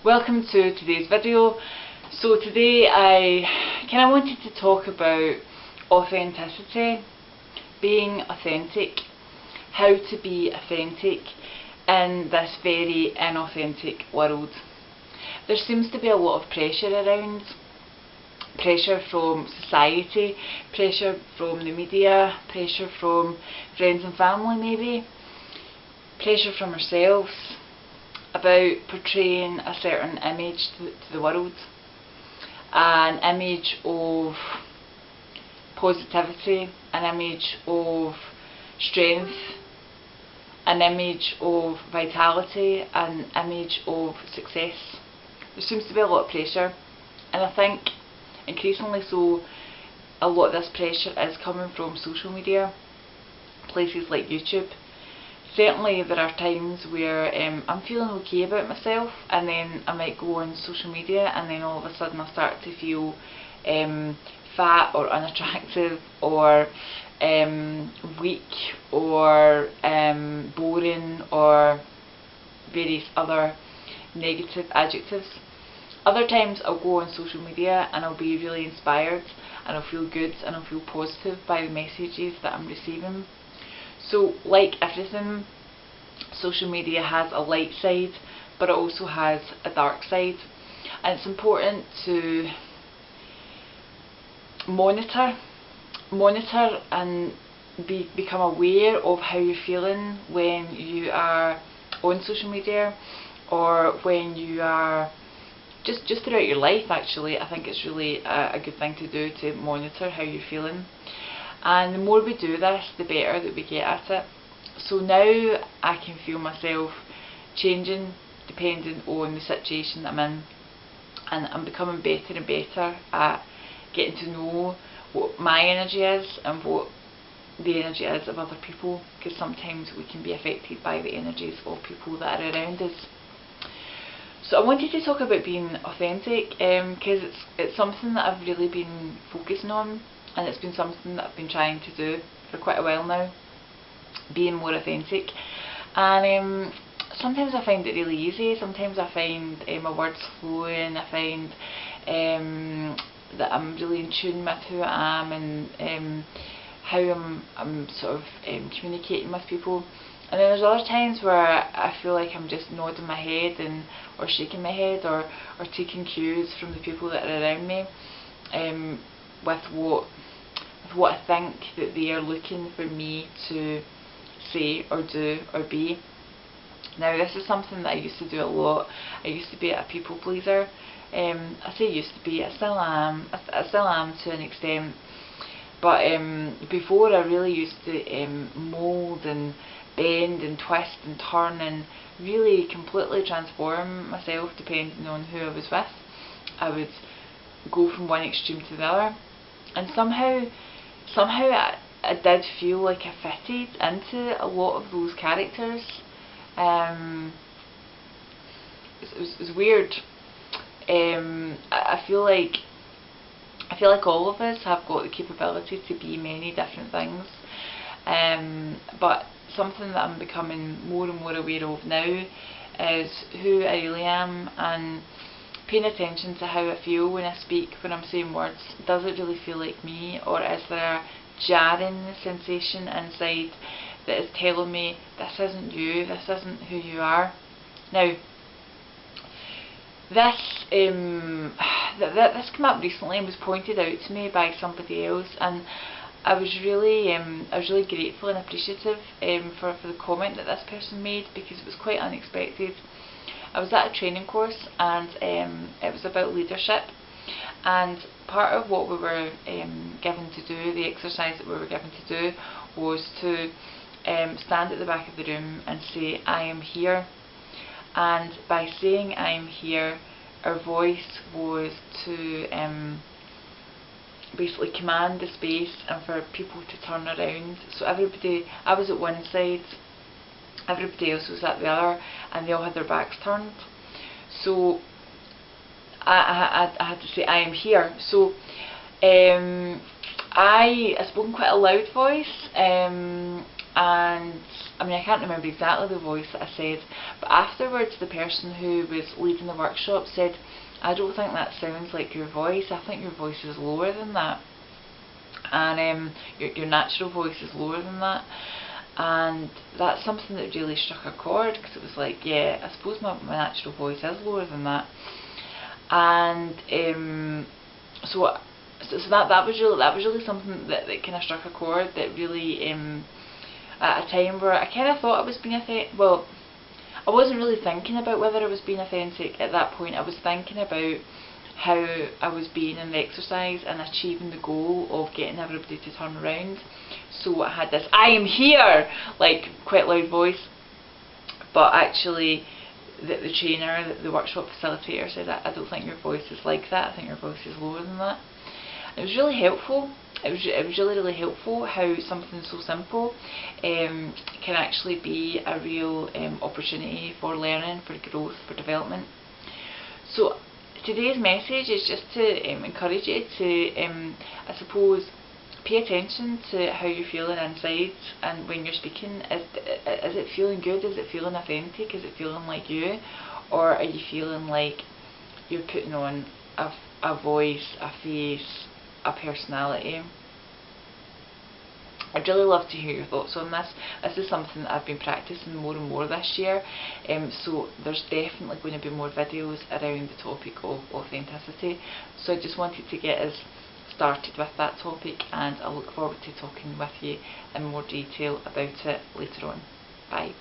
Welcome to today's video. So today I kind of wanted to talk about authenticity, being authentic, how to be authentic in this very inauthentic world. There seems to be a lot of pressure around, pressure from society, pressure from the media, pressure from friends and family maybe, pressure from ourselves, about portraying a certain image to the world, an image of positivity, an image of strength, an image of vitality, an image of success. There seems to be a lot of pressure, and I think increasingly so a lot of this pressure is coming from social media, places like YouTube. Certainly there are times where I'm feeling okay about myself, and then I might go on social media and then all of a sudden I start to feel fat or unattractive or weak or boring or various other negative adjectives. Other times I'll go on social media and I'll be really inspired and I'll feel good and I'll feel positive by the messages that I'm receiving. So like everything, social media has a light side, but it also has a dark side, and it's important to monitor and become aware of how you're feeling when you are on social media, or when you are just throughout your life. Actually, I think it's really a good thing to do, to monitor how you're feeling. And the more we do this, the better that we get at it. So now I can feel myself changing depending on the situation that I'm in, and I'm becoming better and better at getting to know what my energy is and what the energy is of other people, because sometimes we can be affected by the energies of people that are around us. So I wanted to talk about being authentic, because it's something that I've really been focusing on, and it's been something that I've been trying to do for quite a while now, being more authentic. And sometimes I find it really easy, sometimes I find my words flowing, I find that I'm really in tune with who I am and how I'm sort of communicating with people. And then there's other times where I feel like I'm just nodding my head or shaking my head or taking cues from the people that are around me, with what I think that they are looking for me to say or do or be. Now this is something that I used to do a lot. I used to be a people pleaser. I say used to be, I still am to an extent. But before, I really used to mould and bend and twist and turn and really completely transform myself depending on who I was with. I would go from one extreme to the other, and somehow I did feel like I fitted into a lot of those characters. It was weird. I feel like all of us have got the capability to be many different things, but something that I'm becoming more and more aware of now is who I really am, and paying attention to how I feel when I speak, when I'm saying words. Does it really feel like me, or is there a jarring sensation inside that is telling me this isn't you, this isn't who you are? Now this this came up recently and was pointed out to me by somebody else, and I was really grateful and appreciative for the comment that this person made, because it was quite unexpected. I was at a training course, and it was about leadership, and part of what we were given to do, the exercise that we were given to do, was to stand at the back of the room and say, "I am here." And by saying "I am here," our voice was to basically command the space and for people to turn around. So everybody, I was at one side, everybody else was at the other, and they all had their backs turned. So I had to say "I am here." So I spoke in quite a loud voice, and I mean, I can't remember exactly the voice that I said, but afterwards the person who was leading the workshop said, I don't think that sounds like your voice, I think your voice is lower than that, and your natural voice is lower than that. And that's something that really struck a chord, because it was like, yeah, I suppose my natural voice is lower than that. And so that was really something that kind of struck a chord, that really at a time where I kind of thought I was being authentic. Well, I wasn't really thinking about whether I was being authentic at that point. I was thinking about how I was being in the exercise and achieving the goal of getting everybody to turn around. So I had this "I am here" like quite loud voice, but actually the trainer, the workshop facilitator said, I don't think your voice is like that, I think your voice is lower than that. It was really helpful. It was really helpful how something so simple can actually be a real opportunity for learning, for growth, for development. So today's message is just to encourage you to, I suppose, pay attention to how you're feeling inside, and when you're speaking, is it feeling good? Is it feeling authentic? Is it feeling like you? Or are you feeling like you're putting on a voice, a face, a personality? I'd really love to hear your thoughts on this. This is something that I've been practicing more and more this year, so there's definitely going to be more videos around the topic of authenticity. So I just wanted to get us started with that topic, and I look forward to talking with you in more detail about it later on. Bye.